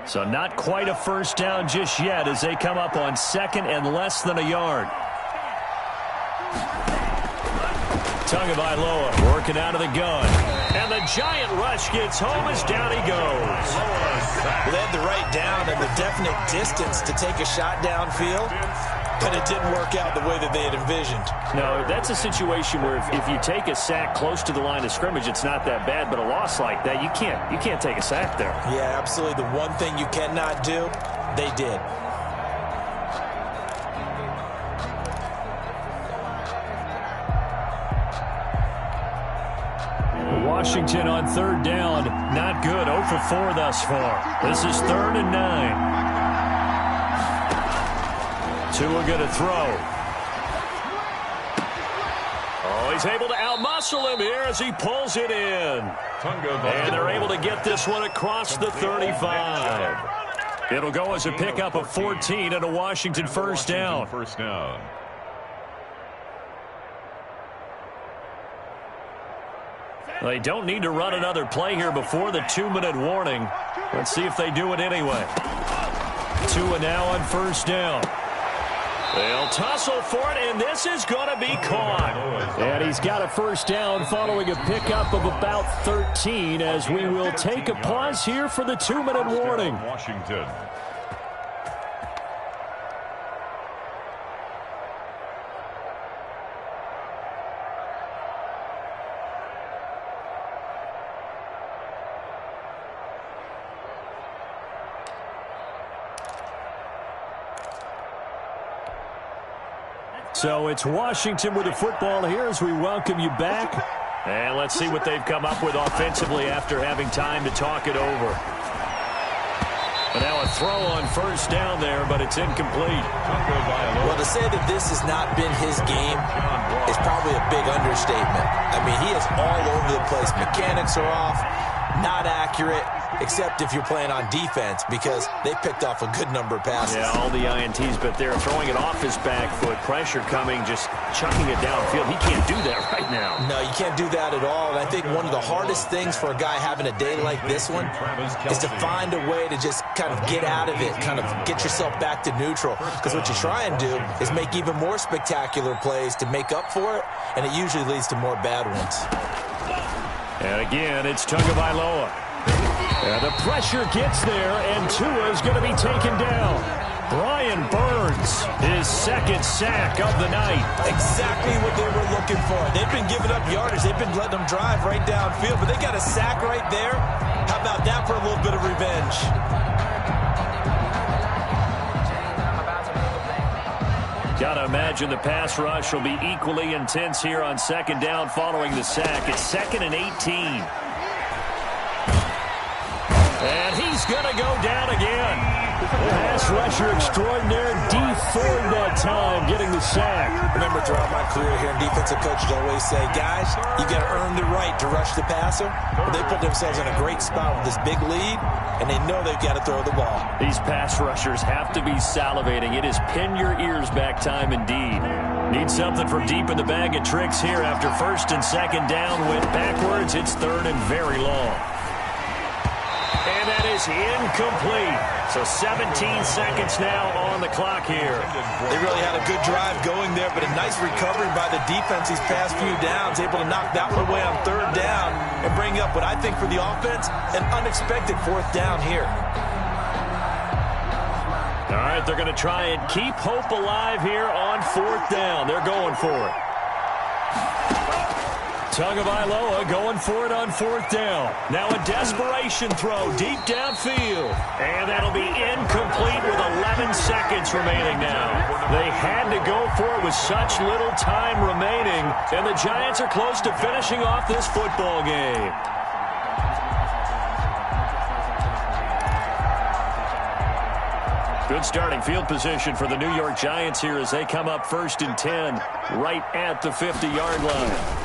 S2: So not quite a first down just yet as they come up on 2nd and less than a yard. Tagovailoa working out of the gun. And the giant rush gets home as down he goes.
S3: They had the right down and the definite distance to take a shot downfield, but it didn't work out the way that they had envisioned.
S2: No, that's a situation where if you take a sack close to the line of scrimmage, it's not that bad, but a loss like that, you can't take a sack there.
S3: Yeah, absolutely. The one thing you cannot do, they did.
S2: Washington on 3rd down, not good, 0 for 4 thus far. This is 3rd and 9. Tua going to throw. Oh, he's able to outmuscle him here as he pulls it in. And they're able to get this one across the 35. It'll go as a pickup of 14 and a Washington first down. They don't need to run another play here before the 2-minute warning. Let's see if they do it anyway. Tua now on first down. They'll tussle for it, and this is going to be caught. And he's got a first down following a pickup of about 13 as we will take a pause here for the 2-minute warning.
S4: Washington.
S2: So it's Washington with the football here as we welcome you back. And let's see what they've come up with offensively after having time to talk it over. And now a throw on first down there, but it's incomplete.
S3: Well, to say that this has not been his game is probably a big understatement. I mean, he is all over the place. Mechanics are off, not accurate, except if you're playing on defense because they picked off a good number of passes.
S2: Yeah, all the INTs, but they're throwing it off his back foot. Pressure coming, just chucking it downfield. He can't do that right now.
S3: No, you can't do that at all. And I think one of the hardest things for a guy having a day like this one is to find a way to just kind of get out of it, kind of get yourself back to neutral. Because what you try and do is make even more spectacular plays to make up for it, and it usually leads to more bad ones.
S2: And again, it's Tagovailoa. And the pressure gets there, and Tua is going to be taken down. Brian Burns, his 2nd sack of the night.
S3: Exactly what they were looking for. They've been giving up yardage. They've been letting them drive right downfield, but they got a sack right there. How about that for a little bit of revenge?
S2: Got to imagine the pass rush will be equally intense here on 2nd down following the sack. It's 2nd and 18. And he's going to go down again. Pass rusher extraordinaire, Dee Ford that time, getting the sack.
S3: Remember, throughout my career here, defensive coaches always say, guys, you got to earn the right to rush the passer. But they put themselves in a great spot with this big lead, and they know they've got to throw the ball.
S2: These pass rushers have to be salivating. It is pin your ears back time indeed. Need something from deep in the bag of tricks here after 1st and 2nd down. Went backwards. It's 3rd and very long. And that is incomplete. So 17 seconds now on the clock here.
S3: They really had a good drive going there, but a nice recovery by the defense these past few downs, able to knock that one away on 3rd down and bring up what I think for the offense, an unexpected 4th down here.
S2: All right, they're going to try and keep hope alive here on 4th down. They're going for it. Tagovailoa going for it on 4th down. Now a desperation throw deep downfield. And that'll be incomplete with 11 seconds remaining now. They had to go for it with such little time remaining. And the Giants are close to finishing off this football game. Good starting field position for the New York Giants here as they come up 1st and 10 right at the 50-yard line.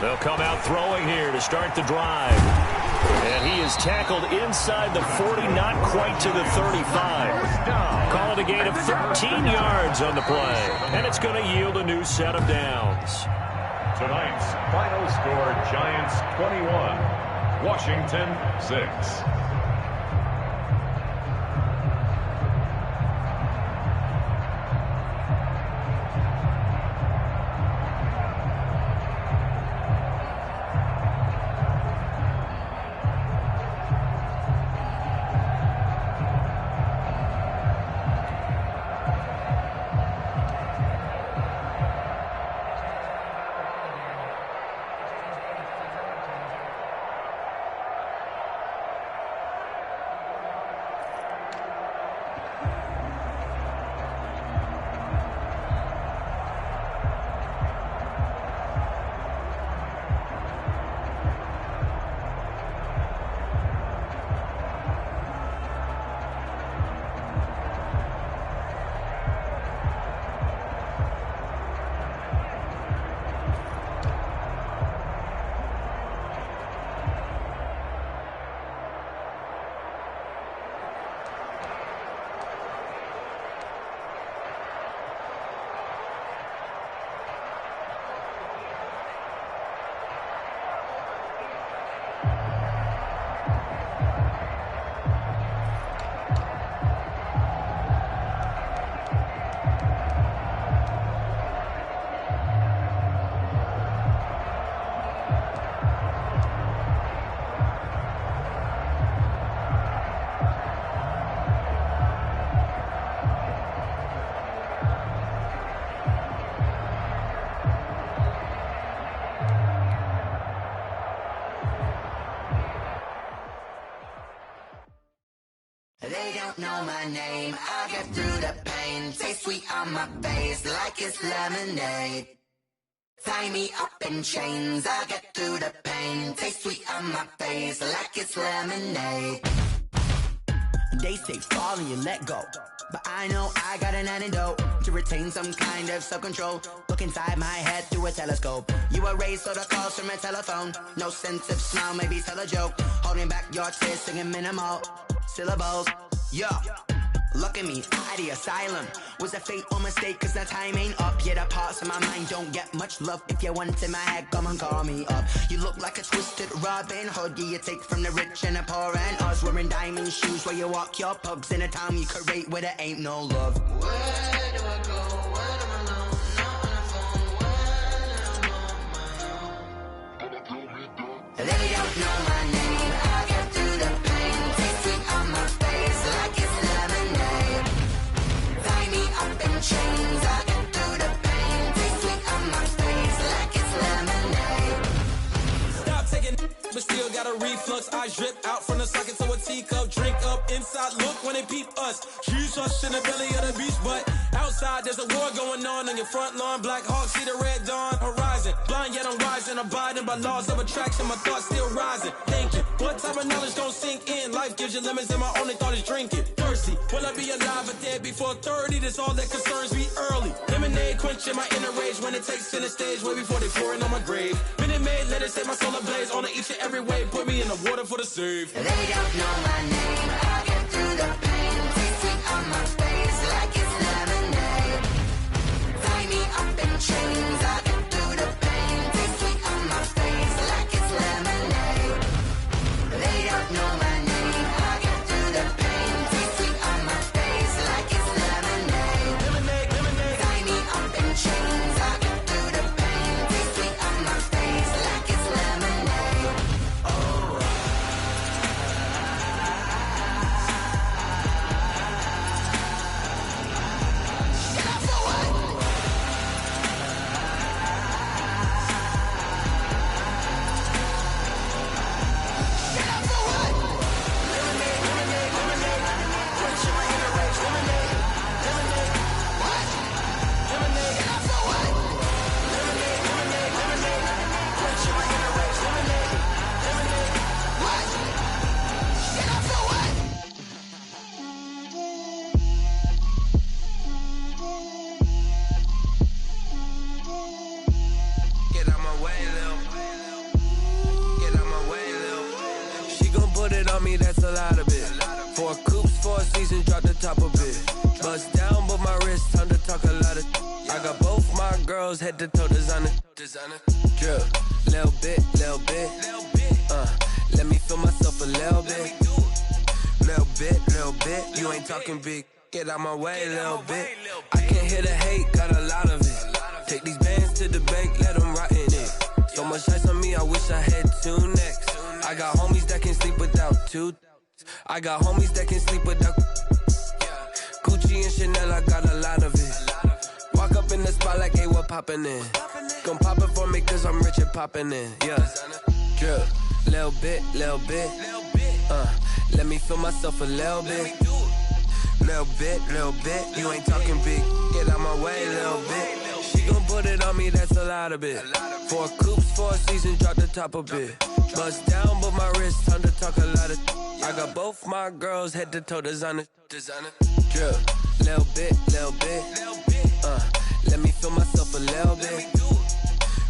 S2: They'll come out throwing here to start the drive. And he is tackled inside the 40, not quite to the 35. Call it a gain of 13 yards on the play. And it's going to yield a new set of downs.
S4: Tonight's final score, Giants 21, Washington 6.
S7: They don't know my name, I get through the pain. Taste sweet on my face like it's lemonade. Tie me up in chains, I get through the pain. Taste sweet on my face like it's lemonade. They say fall and you let go, but I know I got an antidote to retain some kind of self-control. Look inside my head through a telescope. You erase all the calls from a telephone. No sense of smile, maybe tell a joke. Holding back your tears, singing minimal syllables. Yeah, look at me, at the asylum. Was a fate or mistake, cause the time ain't up. Yeah, the parts of my mind don't get much love. If you want in my head, come and call me up. You look like a twisted Robin Hood. Yeah, you take from the rich and the poor and us. Wearing diamond shoes where you walk your pugs in a town you create where there ain't no love. Where do I go? When I'm alone, not on the phone. When I'm on my own. They don't know my name, I get through the pain. Taste sweet on my face like it's lemonade. Tie me up in chains, I get through the pain. Taste sweet on my face like it's lemonade.
S8: Stop taking but still got a reflux. I drip out from the socket to a teacup. Drink up inside, look when they peep us. Huge us in the belly of the beach, but outside there's a war going on your front lawn. Black Hawk, see the red dawn horizon. Blind yet I'm rising, abiding by laws of attraction. My thoughts still rising. Thinking, what type of knowledge don't sink in? Life gives you limits and my only thought is drinking. Thirsty, will I be alive or dead before 30? That's all that concerns me early. Lemonade quenching my inner rage when it takes center stage way before they pour it on my grave. Minute Maid, let it set my soul ablaze on each and every way. Put me in the water for the save.
S7: They don't know my name, I get through the pain. Taste sweet on my face like it's lemonade. Tie me up in chains, I get through the pain. Taste sweet on my face like it's lemonade. They don't know my name, I get through the pain. Taste sweet on my face like it's lemonade.
S8: Lemonade, lemonade.
S7: Tie me up in chains, I get through the pain. Taste sweet on my face like it's lemonade. Oh.
S1: me, that's a lot of it. 4 coops, 4 seasons, drop the top of it. Bust down, but my wrist, time to talk a lot of. I got both my girls head to toe designer. Drip, little bit, little bit. Let me feel myself a little bit. Little bit. You ain't talking big. Get out my way, little bit. I can't hear the hate, got a lot of it. Take these bands to the bank, let them rot in it. So much ice on me, I wish I had 2 necks. I got homies that can sleep without 2. I got homies that can sleep without. Gucci and Chanel, I got a lot of it. Walk up in the spot like, hey, what poppin' in? Gon' pop it for me, cause I'm rich and poppin' in. Yeah. Drip, little bit. Let me feel myself a little bit. Little bit. You ain't talking big. Get out my way, little bit. She gon' put it on me, that's a lot of it. 4 coops, 4 seasons, drop the top a bit. Bust down, but my wrist, time to talk a lot of. I got both my girls head to toe designer. Drip, little bit. Let me feel myself a little bit.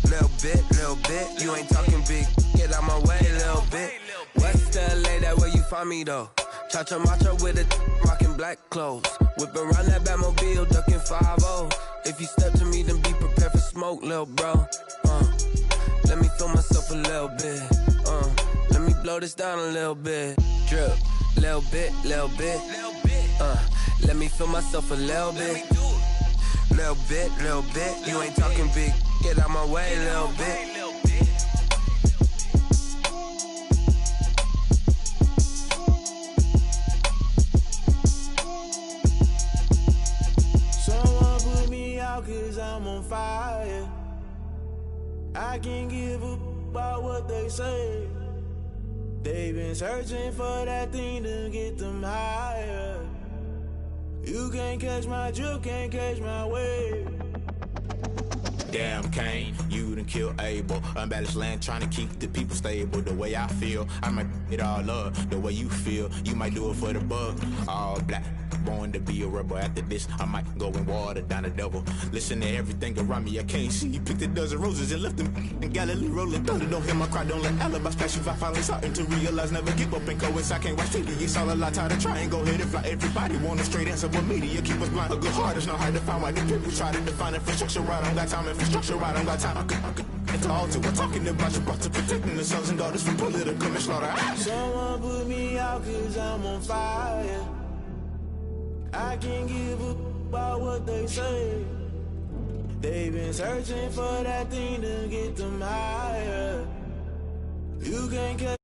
S1: Little bit. You ain't talking big. Get out my way, little bit. West LA, that where you find me though. Cha-cha matcha with a rockin' black clothes. Whip around that Batmobile, ducking 5-0. If you step to me, then be prepared for smoke, lil' bro. Let me feel myself a little bit. Let me blow this down a little bit. Drip, little bit. Let me feel myself a little bit. Little bit. You ain't talking big. Get out my way, little bit.
S9: Someone put me out 'cause I'm on fire. I can't give a about what they say. They've been searching for that thing to get them higher. You can't catch my drift, can't catch my wave.
S10: Damn Kane, you done killed Abel. Unbalanced land, trying to keep the people stable. The way I feel, I might it all up. The way you feel, you might do it for the bug. All black, born to be a rebel. After this, I might go and water down the devil. Listen to everything around me, I can't see. Picked a dozen roses and left them in Galilee rolling thunder. Don't hear my cry, don't let alibis pass you. I finally starting to realize, never give up and coincide. Can't watch TV, it's all a lot. Tired of trying, go ahead and fly. Everybody want a straight answer, but media keep us blind. A good heart is not hard to find. Why the people try to define infrastructure right? I don't got time, infrastructure right? I don't got time. I could all to we're talking about you, brought to protecting the sons and daughters from political slaughter.
S9: Someone put me out 'cause I'm on fire. I can't give a about what they say. They've been searching for that thing to get them higher. You can't catch